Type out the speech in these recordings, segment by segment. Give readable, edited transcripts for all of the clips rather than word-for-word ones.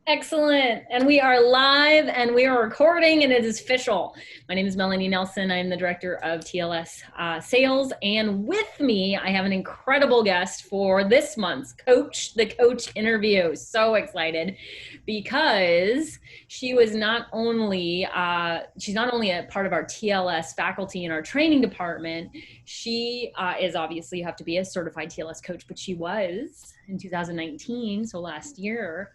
Excellent. And we are live and we are recording and it is official. My name is Melanie Nelson. I am the director of TLS sales. And with me, I have an incredible guest for this month's the Coach interview. So excited because she was she's not only a part of our TLS faculty in our training department, she is obviously, you have to be a certified TLS coach, but she was in 2019, so last year,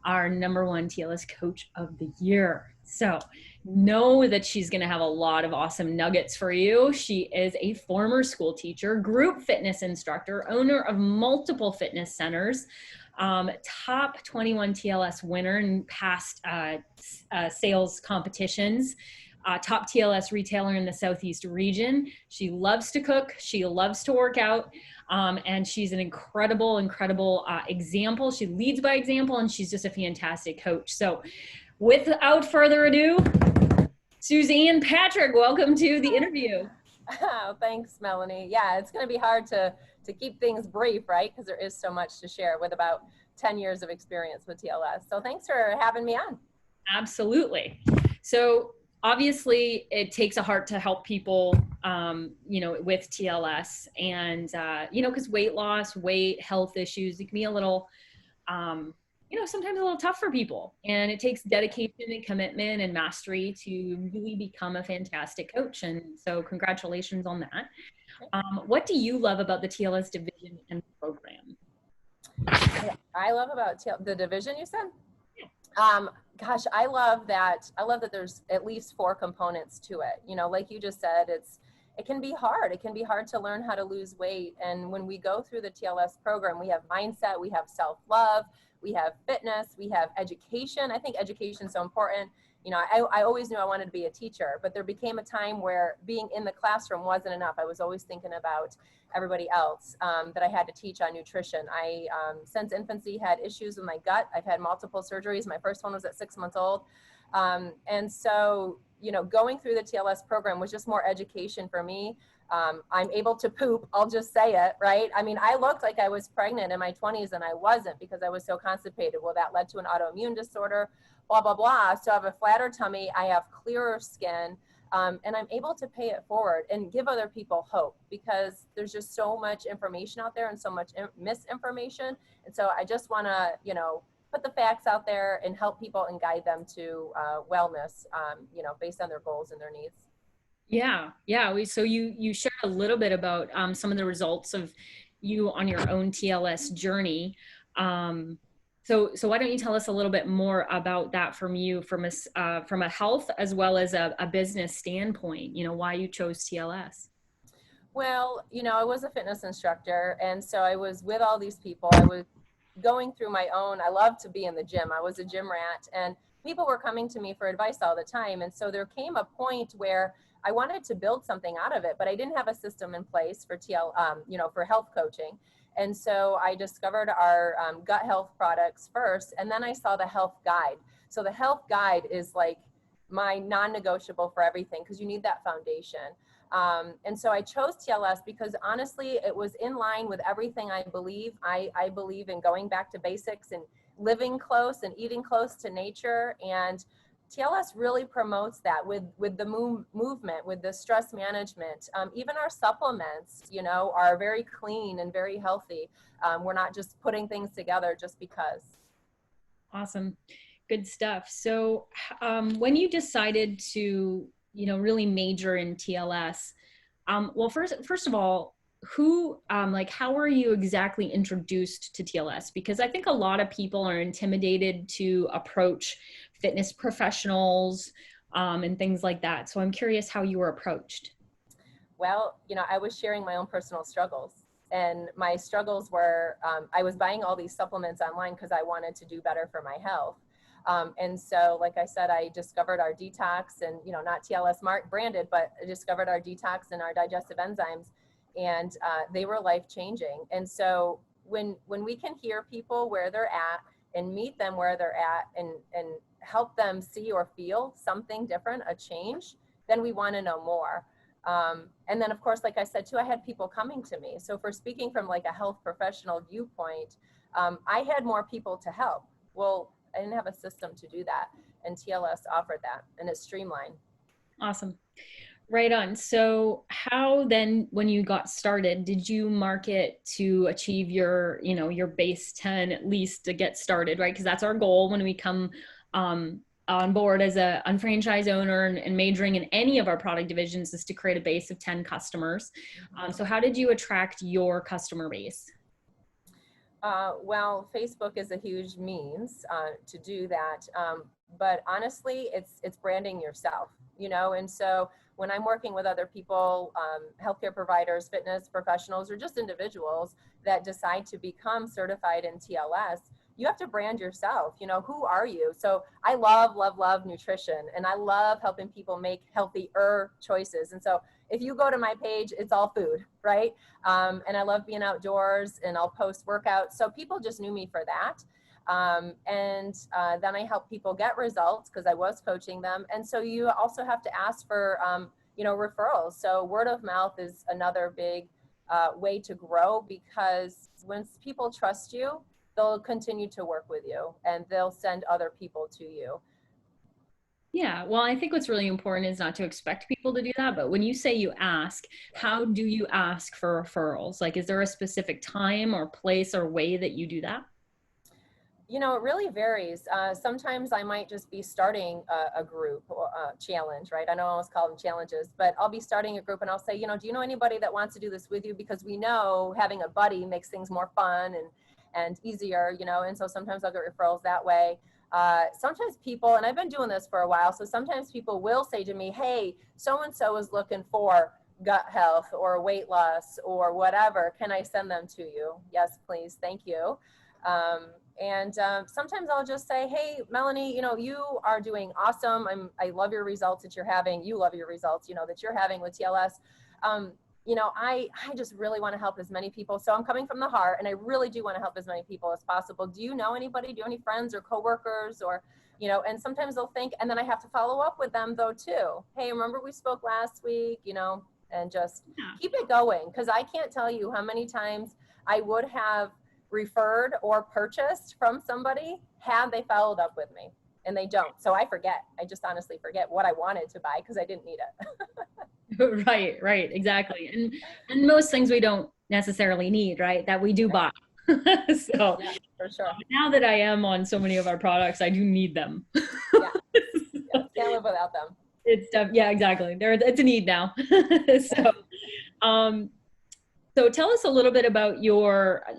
our #1 TLS Coach of the Year. So know that she's going to have a lot of awesome nuggets for you. She is a former school teacher, group fitness instructor, owner of multiple fitness centers, top 21 TLS winner in past sales competitions, top TLS retailer in the Southeast region. She loves to cook. She loves to work out. And she's an incredible example. She leads by example, and she's just a fantastic coach. So without further ado, Suzanne Patrick, welcome to the interview. Oh, thanks, Melanie. Yeah, it's going to be hard to keep things brief, right? Because there is so much to share with about 10 years of experience with TLS. So thanks for having me on. Absolutely. So obviously it takes a heart to help people, with TLS and, because weight loss, health issues, it can be a little, sometimes a little tough for people, and it takes dedication and commitment and mastery to really become a fantastic coach. And so congratulations on that. What do you love about the TLS division and program? I love about the division, you said? Gosh, I love that there's at least 4 components to it. Like you just said, it can be hard. It can be hard to learn how to lose weight. And when we go through the TLS program, we have mindset, we have self-love, we have fitness, we have education. I think education is so important. I always knew I wanted to be a teacher, but there became a time where being in the classroom wasn't enough. I was always thinking about everybody else that I had to teach on nutrition. I, since infancy, had issues with my gut. I've had multiple surgeries. My first one was at 6 months old. And so, going through the TLS program was just more education for me. I'm able to poop, I'll just say it, right? I mean, I looked like I was pregnant in my 20s and I wasn't because I was so constipated. Well, that led to an autoimmune disorder, blah, blah, blah. So I have a flatter tummy, I have clearer skin, and I'm able to pay it forward and give other people hope because there's just so much information out there and so much misinformation. And so I just want to, put the facts out there and help people and guide them to wellness, based on their goals and their needs. Yeah. So you shared a little bit about some of the results of you on your own TLS journey. So why don't you tell us a little bit more about that from a health as well as a business standpoint? Why you chose TLS. Well, I was a fitness instructor, and so I was with all these people. I was going through my own, I love to be in the gym. I was a gym rat, and people were coming to me for advice all the time. And so there came a point where I wanted to build something out of it, but I didn't have a system in place for for health coaching. And so I discovered our gut health products first, and then I saw the health guide. So the health guide is like my non-negotiable for everything because you need that foundation. And so I chose TLS because honestly, it was in line with everything I believe. I believe in going back to basics and living close and eating close to nature. And TLS really promotes that with the movement, with the stress management. Even our supplements, are very clean and very healthy. We're not just putting things together just because. Awesome. Good stuff. So when you decided to, really major in TLS, well, first of all, how were you exactly introduced to TLS? Because I think a lot of people are intimidated to approach fitness professionals and things like that. So I'm curious how you were approached. Well, I was sharing my own personal struggles. And my struggles were, I was buying all these supplements online because I wanted to do better for my health. And so, like I said, I discovered our detox and, not TLS branded, but I discovered our detox and our digestive enzymes, and they were life-changing. And so when we can hear people where they're at and meet them where they're at and help them see or feel something different, a change, then we want to know more. And then, of course, like I said, too, I had people coming to me. So for speaking from like a health professional viewpoint, I had more people to help. Well, didn't have a system to do that. And TLS offered that, and it's streamlined. Awesome. Right on. So how then, when you got started, did you market to achieve your, your base 10 at least to get started, right? Because that's our goal when we come on board as a unfranchised owner and majoring in any of our product divisions, is to create a base of 10 customers. So how did you attract your customer base? Well, Facebook is a huge means to do that. But honestly, it's branding yourself, and so when I'm working with other people, healthcare providers, fitness professionals, or just individuals that decide to become certified in TLS, you have to brand yourself. Who are you? So I love nutrition, and I love helping people make healthier choices. And so if you go to my page, it's all food, right? And I love being outdoors, and I'll post workouts. So people just knew me for that. And then I help people get results because I was coaching them. And so you also have to ask for, referrals. So word of mouth is another big way to grow, because once people trust you, they'll continue to work with you, and they'll send other people to you. Yeah, well, I think what's really important is not to expect people to do that. But when you say you ask, how do you ask for referrals? Like, is there a specific time or place or way that you do that? It really varies. Sometimes I might just be starting a group or a challenge, right? I know I always call them challenges, but I'll be starting a group and I'll say, do you know anybody that wants to do this with you? Because we know having a buddy makes things more fun and easier, and so sometimes I'll get referrals that way. Sometimes people, and I've been doing this for a while, so sometimes people will say to me, hey, so-and-so is looking for gut health or weight loss or whatever. Can I send them to you? Yes, please. Thank you. And sometimes I'll just say, hey, Melanie, you are doing awesome. I love your results that you're having. You love your results, that you're having with TLS. I just really want to help as many people. So I'm coming from the heart, and I really do want to help as many people as possible. Do you know anybody? Do you have any friends or coworkers or, and sometimes they'll think, and then I have to follow up with them though too. Hey, remember we spoke last week, and just keep it going. Cause I can't tell you how many times I would have referred or purchased from somebody had they followed up with me, and they don't. So I forget. I just honestly forget what I wanted to buy because I didn't need it. Right, exactly. And most things we don't necessarily need, right? That we do buy. So yeah, for sure. Now that I am on so many of our products, I do need them. Yeah, can't live without them. Yeah, exactly. It's a need now. So tell us a little bit about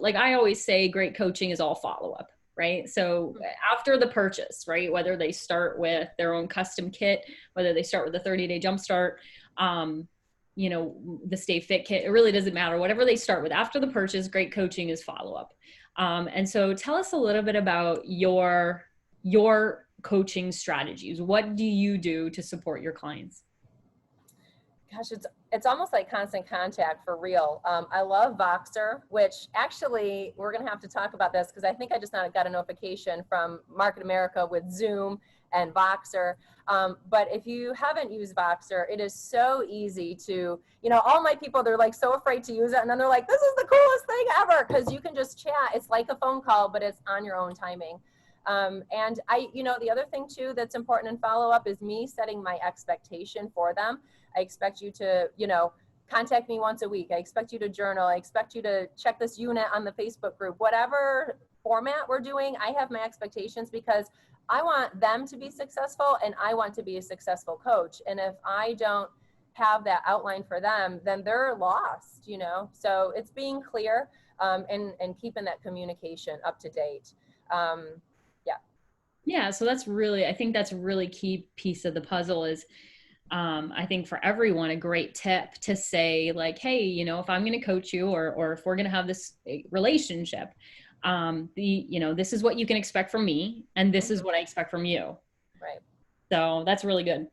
like I always say, great coaching is all follow-up, right? So after the purchase, right, whether they start with their own custom kit, whether they start with a 30-day jumpstart, the Stay Fit kit, it really doesn't matter. Whatever they start with after the purchase, great coaching is follow-up. And so tell us a little bit about your coaching strategies. What do you do to support your clients? Gosh, it's almost like constant contact for real. I love Voxer, which actually we're going to have to talk about this because I think I just got a notification from Market America with Zoom and Voxer. But if you haven't used Voxer, it is so easy to, all my people, they're like so afraid to use it. And then they're like, this is the coolest thing ever, because you can just chat. It's like a phone call, but it's on your own timing. And the other thing too that's important in follow-up is me setting my expectation for them. I expect you to, contact me once a week. I expect you to journal. I expect you to check this unit on the Facebook group. Whatever format we're doing, I have my expectations because I want them to be successful and I want to be a successful coach. And if I don't have that outline for them, then they're lost, So it's being clear and keeping that communication up to date. Yeah, so I think that's a really key piece of the puzzle is, I think for everyone, a great tip to say like, hey, if I'm going to coach you or if we're going to have this relationship, this is what you can expect from me and this is what I expect from you. Right. So that's really good.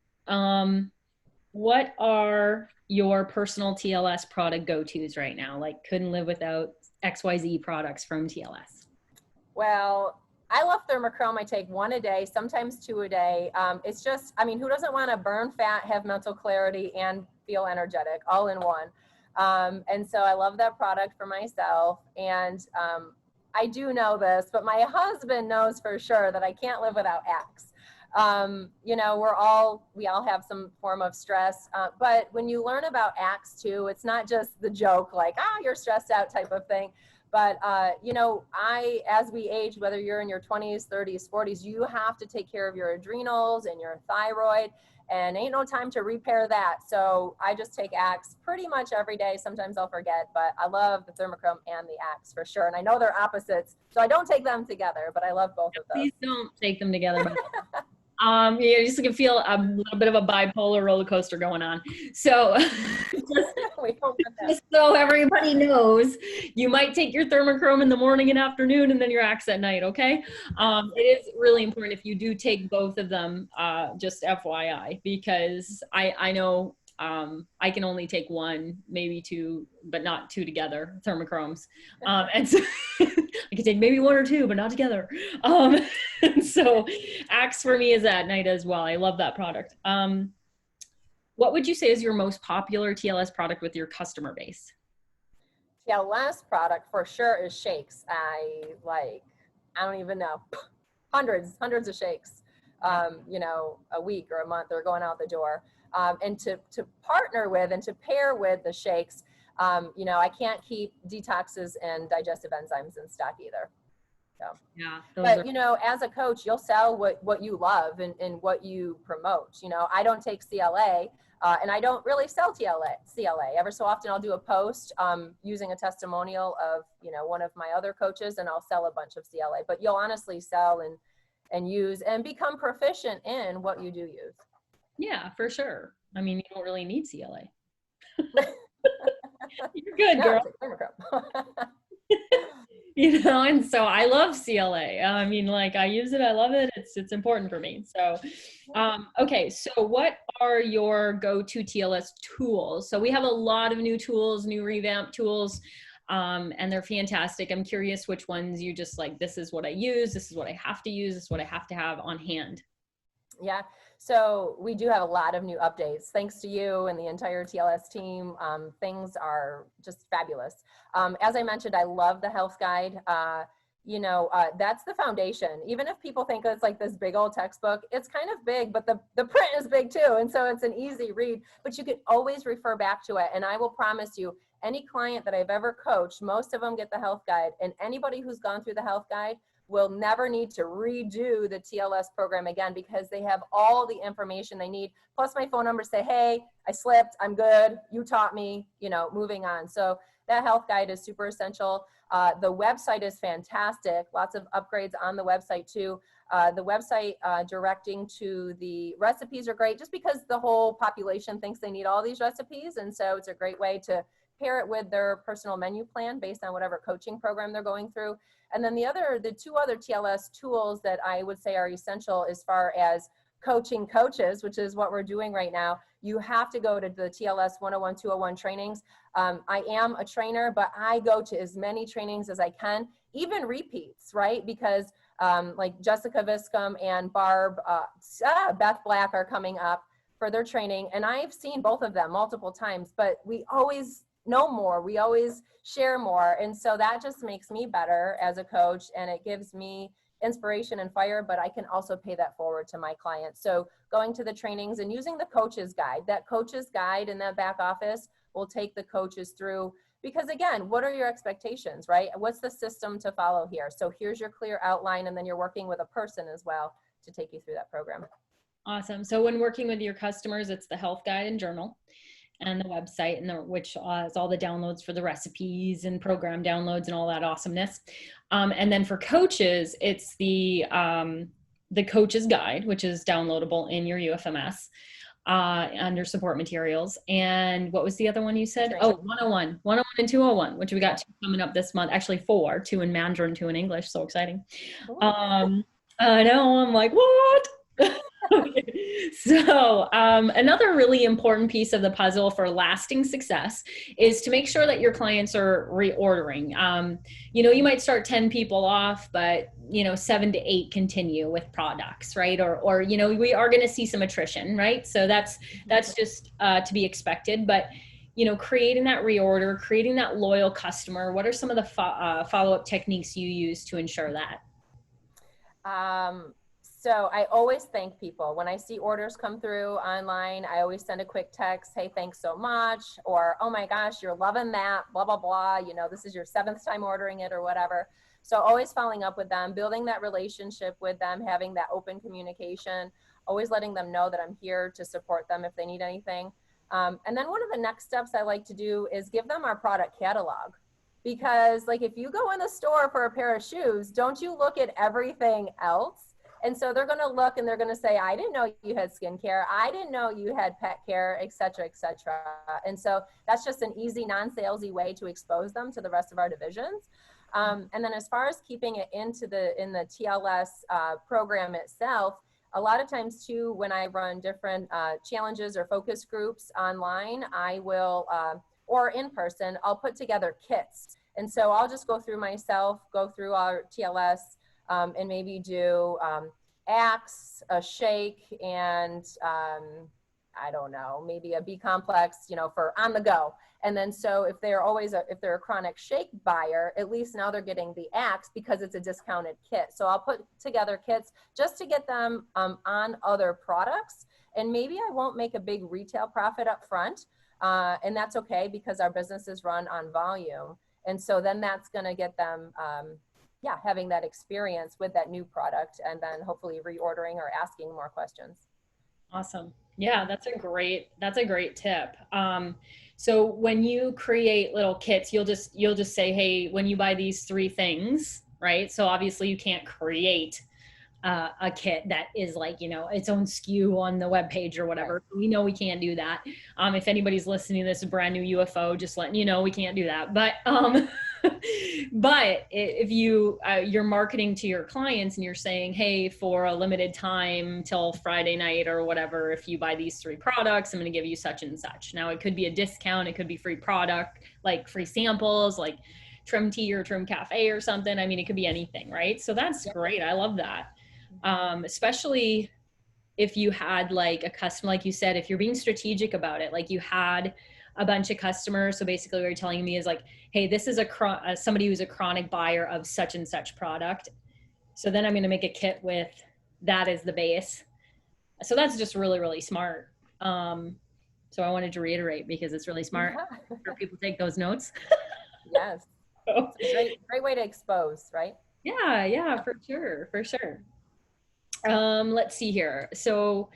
What are your personal TLS product go-tos right now? Like couldn't live without XYZ products from TLS. Well, I love thermochrome. I take one a day, sometimes two a day. It's just, who doesn't want to burn fat, have mental clarity, and feel energetic all in one? And so I love that product for myself. And I do know this, but my husband knows for sure that I can't live without Axe. You know, we all have some form of stress, but when you learn about Axe too, it's not just the joke like, you're stressed out type of thing. But, you know, as we age, whether you're in your 20s, 30s, 40s, you have to take care of your adrenals and your thyroid, and ain't no time to repair that. So I just take Axe pretty much every day. Sometimes I'll forget, but I love the thermochrome and the Axe for sure. And I know they're opposites, so I don't take them together, but I love both of those. Please don't take them together. Yeah, you just can feel a little bit of a bipolar roller coaster going on. So just so everybody knows, you might take your thermochrome in the morning and afternoon and then your Axe at night, okay? It is really important if you do take both of them, just FYI, because I know I can only take one, maybe two, but not two together, thermochromes. And so I can take maybe one or two, but not together. And so Axe for me is at night as well. I love that product. What would you say is your most popular TLS product with your customer base? TLS product for sure is shakes. I don't even know, hundreds of shakes, you know, a week or a month, they're going out the door. And to partner with and to pair with the shakes, you know, I can't keep detoxes and digestive enzymes in stock either. So, yeah, but you know, as a coach, you'll sell what you love and what you promote. You know, I don't take CLA, and I don't really sell CLA. Every so often I'll do a post using a testimonial of, you know, one of my other coaches, and I'll sell a bunch of CLA, but you'll honestly sell and use and become proficient in what you do use. Yeah, for sure. I mean, you don't really need CLA. You're good, girl. You know, and so I love CLA. I mean, like, I use it, I love it. It's important for me. So, okay. So what are your go-to TLS tools? So we have a lot of new tools, new revamped tools, and they're fantastic. I'm curious which ones you just like, this is what I use. This is what I have to use. This is what I have to have on hand. Yeah. So we do have a lot of new updates. Thanks to you and the entire TLS team. Things are just fabulous. As I mentioned, I love the health guide. You know, that's the foundation. Even if people think it's like this big old textbook, it's kind of big, but the print is big too. And so it's an easy read, but you can always refer back to it. And I will promise you, any client that I've ever coached, most of them get the health guide, and anybody who's gone through the health guide will never need to redo the TLS program again, because they have all the information they need, plus my phone number, say, hey, I slipped, I'm good, you taught me, you know, moving on. So that health guide is super essential. The website is fantastic, lots of upgrades on the website too. The website directing to the recipes are great, just because the whole population thinks they need all these recipes, and so it's a great way to pair it with their personal menu plan based on whatever coaching program they're going through. And then the two other TLS tools that I would say are essential as far as coaching coaches, which is what we're doing right now, you have to go to the TLS 101, 201 trainings. I am a trainer, but I go to as many trainings as I can, even repeats, right? Because like Jessica Viscom and Beth Black are coming up for their training, and I've seen both of them multiple times, but we always know more, we always share more, and so that just makes me better as a coach, and it gives me inspiration and fire, but I can also pay that forward to my clients. So going to the trainings and using the coach's guide, that coach's guide in that back office will take the coaches through, because again, what are your expectations, right? What's the system to follow here? So here's your clear outline, and then you're working with a person as well to take you through that program. Awesome. So when working with your customers, it's the health guide and journal and the website, and which is all the downloads for the recipes and program downloads and all that awesomeness. And then for coaches, it's the coach's guide, which is downloadable in your UFMS under support materials. And what was the other one you said? Oh, 101 and 201, which we got two coming up this month. Actually 4, 2 in Mandarin, 2 in English. So exciting. I know, I'm like, what? Okay. So another really important piece of the puzzle for lasting success is to make sure that your clients are reordering. You know, you might start 10 people off, but 7 to 8 continue with products, right? Or we are going to see some attrition, right? So that's just to be expected. But creating that reorder, creating that loyal customer? What are some of the follow-up techniques you use to ensure that? So I always thank people. When I see orders come through online, I always send a quick text, hey, thanks so much, or, oh my gosh, you're loving that, blah, blah, blah. This is your 7th time ordering it or whatever. So always following up with them, building that relationship with them, having that open communication, always letting them know that I'm here to support them if they need anything. And then one of the next steps I like to do is give them our product catalog. Because like if you go in the store for a pair of shoes, don't you look at everything else? And so they're going to look and they're going to say, I didn't know you had skincare. I didn't know you had pet care, et cetera, et cetera. And so that's just an easy, non-salesy way to expose them to the rest of our divisions. And then as far as keeping it in the TLS program itself, a lot of times too, when I run different challenges or focus groups online, I will, or in person, I'll put together kits. And so I'll just go through our TLS and maybe do Axe, a shake, and I don't know, maybe a B complex, for on the go. And then so if they're a chronic shake buyer, at least now they're getting the Axe because it's a discounted kit. So I'll put together kits just to get them on other products. And maybe I won't make a big retail profit up front. And that's okay because our business is run on volume. And so then that's going to get them, having that experience with that new product and then hopefully reordering or asking more questions. Awesome. Yeah, that's a great tip. So when you create little kits, you'll just say, hey, when you buy these 3 things, right? So obviously you can't create a kit that is like, its own SKU on the webpage or whatever. Right. We know we can't do that. If anybody's listening to this, a brand new UFO, just letting you know, we can't do that. But, but if you're marketing to your clients and you're saying, hey, for a limited time till Friday night or whatever, if you buy these 3 products, I'm going to give you such and such. Now it could be a discount. It could be free product, like free samples, like Trim Tea or Trim Cafe or something. I mean, it could be anything, right? So that's great. I love that. Especially if you had like a customer, like you said, if you're being strategic about it, like you had a bunch of customers. So basically what you're telling me is like, hey, this is somebody who's a chronic buyer of such and such product. So then I'm going to make a kit with that as the base. So that's just really, really smart. So I wanted to reiterate because it's really smart for people to take those notes. Yes. It's a great way to expose, right? Yeah, for sure. Let's see here. So,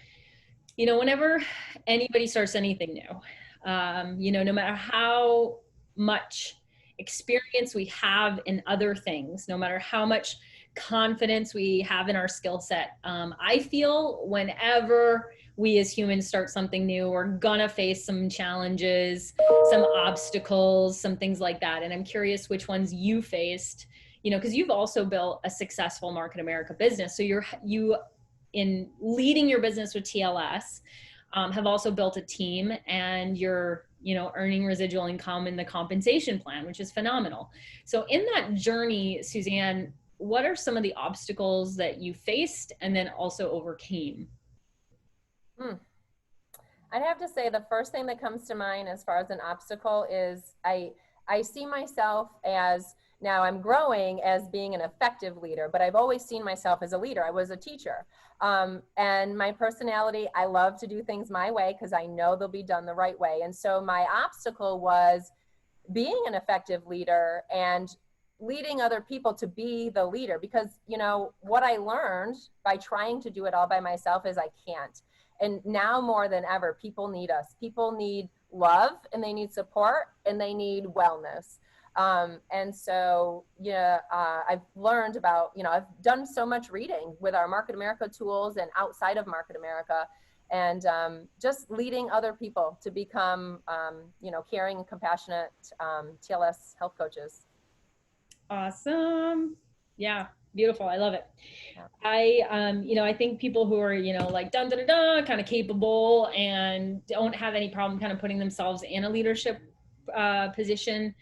whenever anybody starts anything new, no matter how much experience we have in other things, no matter how much confidence we have in our skill set, I feel whenever we as humans start something new, we're gonna face some challenges, some obstacles, some things like that. And I'm curious which ones you faced, because you've also built a successful Market America business. So you in leading your business with TLS, have also built a team, and you're, earning residual income in the compensation plan, which is phenomenal. So in that journey, Suzanne, what are some of the obstacles that you faced and then also overcame? I'd have to say the first thing that comes to mind as far as an obstacle is I see myself as, now I'm growing as being an effective leader, but I've always seen myself as a leader. I was a teacher. And my personality, I love to do things my way because I know they'll be done the right way. And so my obstacle was being an effective leader and leading other people to be the leader, because, what I learned by trying to do it all by myself is I can't. And now more than ever, people need us. People need love, and they need support, and they need wellness. And so, I've learned about, I've done so much reading with our Market America tools and outside of Market America, and just leading other people to become, caring and compassionate TLS health coaches. Awesome. Yeah. Beautiful. I love it. Yeah. I think people who are, like dun, dun, dun, dun, kind of capable and don't have any problem kind of putting themselves in a leadership position.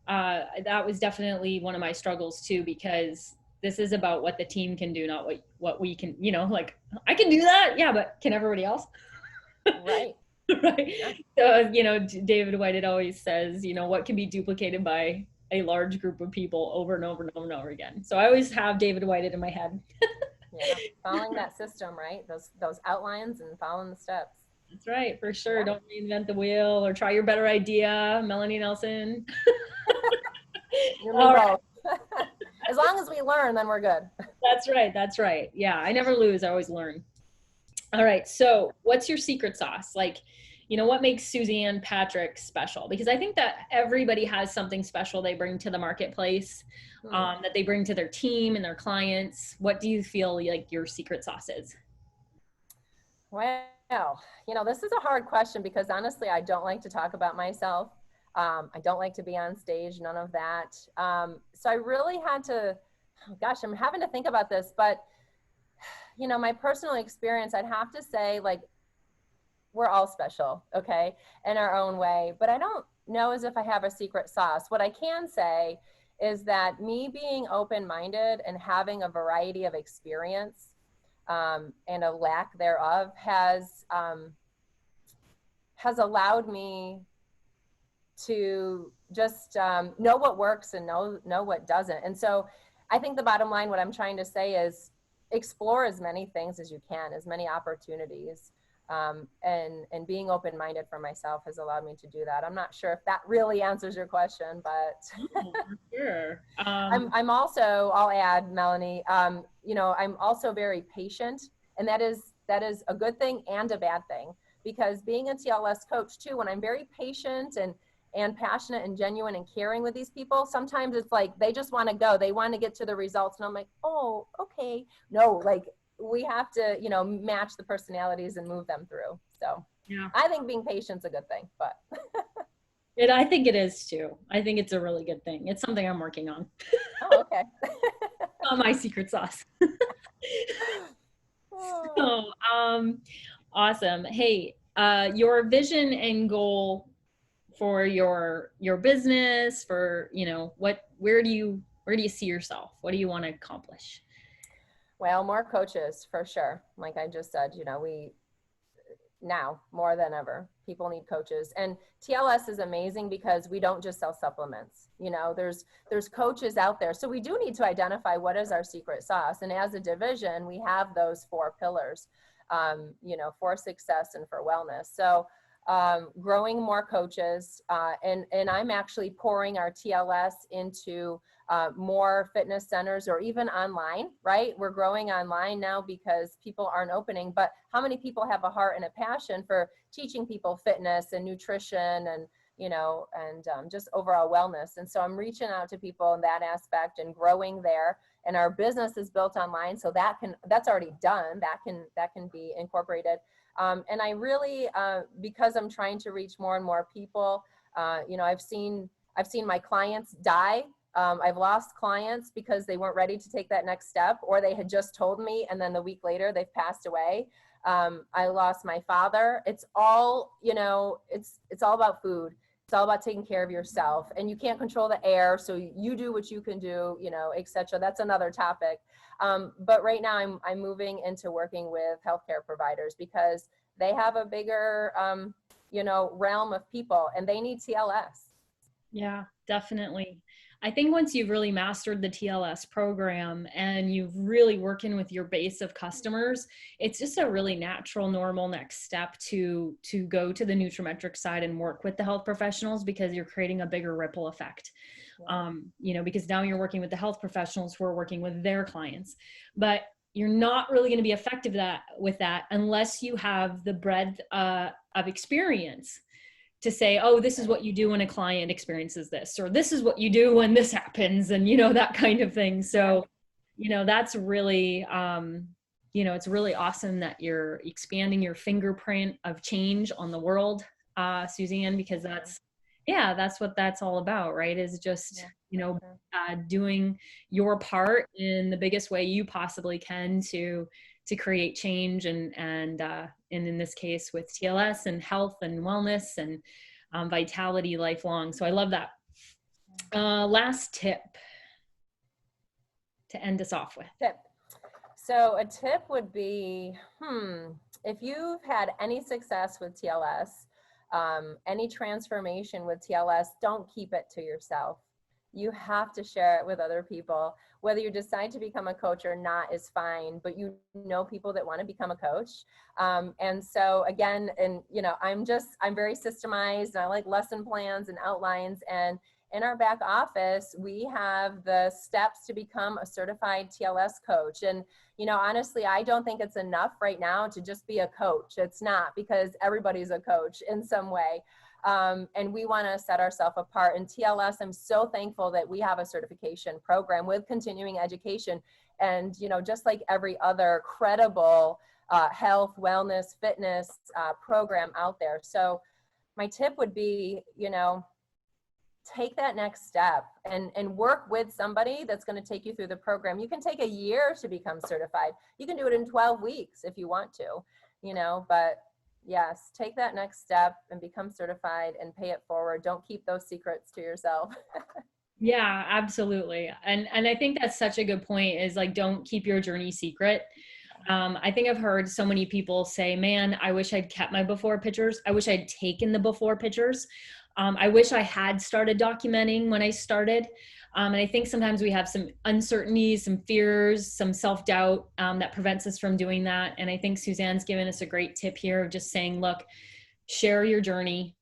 That was definitely one of my struggles too, because this is about what the team can do, not what we can, like I can do that. Yeah. But can everybody else? Right. Right. Yeah. So, David White always says, what can be duplicated by a large group of people over and over and over and over again. So I always have David White in my head. Yeah. Following that system, right? Those outlines and following the steps. That's right, for sure. Yeah. Don't reinvent the wheel or try your better idea. Melanie Nelson. You and me All right. both. As long as we learn, then we're good. That's right. That's right. Yeah. I never lose. I always learn. All right. So what's your secret sauce? Like, what makes Suzanne Patrick special? Because I think that everybody has something special they bring to the marketplace, that they bring to their team and their clients. What do you feel like your secret sauce is? Well, this is a hard question because honestly, I don't like to talk about myself. I don't like to be on stage, none of that. So I really had to, oh gosh, I'm having to think about this, but my personal experience, I'd have to say, like, we're all special, okay, in our own way, but I don't know as if I have a secret sauce. What I can say is that me being open-minded and having a variety of experience and a lack thereof has allowed me to just know what works and know what doesn't. And so I think the bottom line, what I'm trying to say is explore as many things as you can, as many opportunities. And being open-minded for myself has allowed me to do that. I'm not sure if that really answers your question, but Oh, for sure. I'm also, I'll add, Melanie, I'm also very patient, and that is a good thing and a bad thing, because being a TLS coach too, when I'm very patient and passionate and genuine and caring with these people, sometimes it's like they just want to go, they want to get to the results, and I'm like, oh, okay, no, like we have to match the personalities and move them through. So Yeah. I think being patient's a good thing, but I think it is too. I think it's a really good thing. It's something I'm working on. oh, okay. Not my secret sauce. Oh. So, awesome. Hey, your vision and goal for your business, for where do you see yourself? What do you want to accomplish? Well, more coaches for sure. Like I just said, we now more than ever, people need coaches. And TLS is amazing because we don't just sell supplements. There's coaches out there. So we do need to identify what is our secret sauce. And as a division, we have those 4 pillars, for success and for wellness. So growing more coaches, and I'm actually pouring our TLS into more fitness centers or even online, right? We're growing online now because people aren't opening, but how many people have a heart and a passion for teaching people fitness and nutrition and, just overall wellness. And so I'm reaching out to people in that aspect and growing there. And our business is built online, so that's already done. That can be incorporated. And I really, because I'm trying to reach more and more people, I've seen my clients die. I've lost clients because they weren't ready to take that next step, or they had just told me, and then the week later they've passed away. I lost my father. It's all, it's all about food. It's all about taking care of yourself, and you can't control the air. So you do what you can do, etc. That's another topic. But right now I'm moving into working with healthcare providers because they have a bigger, realm of people, and they need TLS. Yeah, definitely. I think once you've really mastered the TLS program and you've really working with your base of customers, it's just a really natural, normal next step to go to the nutrimetric side and work with the health professionals, because you're creating a bigger ripple effect. Because now you're working with the health professionals who are working with their clients, but you're not really going to be effective with that unless you have the breadth of experience to say, oh, this is what you do when a client experiences this, or this is what you do when this happens, and that kind of thing. So, that's really, it's really awesome that you're expanding your fingerprint of change on the world, Suzanne, because that's what that's all about, right? Is just, doing your part in the biggest way you possibly can to create change and in this case with TLS and health and wellness and vitality lifelong. So I love that. Last tip to end us off with. Tip. So a tip would be, if you've had any success with TLS, any transformation with TLS, don't keep it to yourself. You have to share it with other people. Whether you decide to become a coach or not is fine, but you know people that want to become a coach. And so again, and you know, I'm very systemized, and I like lesson plans and outlines. And in our back office, we have the steps to become a certified TLS coach. And you know, honestly, I don't think it's enough right now to just be a coach. It's not, because everybody's a coach in some way. And we want to set ourselves apart. And TLS, I'm so thankful that we have a certification program with continuing education. And, you know, just like every other credible health, wellness, fitness program out there. So my tip would be, you know, take that next step and work with somebody that's going to take you through the program. You can take a year to become certified. You can do it in 12 weeks if you want to, you know, but yes, take that next step and become certified and pay it forward. Don't keep those secrets to yourself. Yeah, absolutely. And I think that's such a good point, is like, don't keep your journey secret. I think I've heard so many people say, man, I wish I'd kept my before pictures. I wish I'd taken the before pictures. I wish I had started documenting when I started. And I think sometimes we have some uncertainties, some fears, some self-doubt that prevents us from doing that. And I think Suzanne's given us a great tip here of just saying, look, share your journey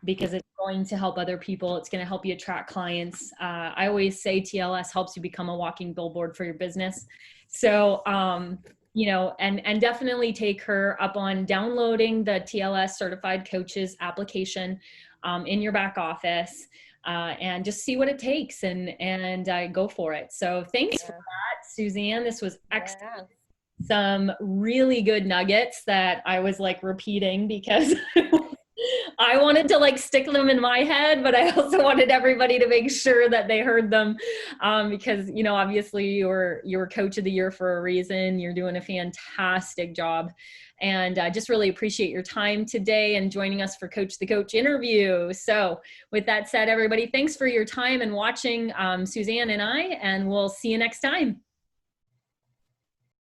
because it's going to help other people. It's going to help you attract clients. I always say TLS helps you become a walking billboard for your business. So, you know, and definitely take her up on downloading the TLS Certified Coaches application in your back office. And just see what it takes and go for it. So thanks for that, Suzanne. This was excellent. Some really good nuggets that I was like repeating because I wanted to like stick them in my head, but I also wanted everybody to make sure that they heard them because, you know, obviously you're Coach of the Year for a reason. You're doing a fantastic job. And I just really appreciate your time today and joining us for Coach the Coach interview. So with that said, everybody, thanks for your time and watching Suzanne and I, and we'll see you next time.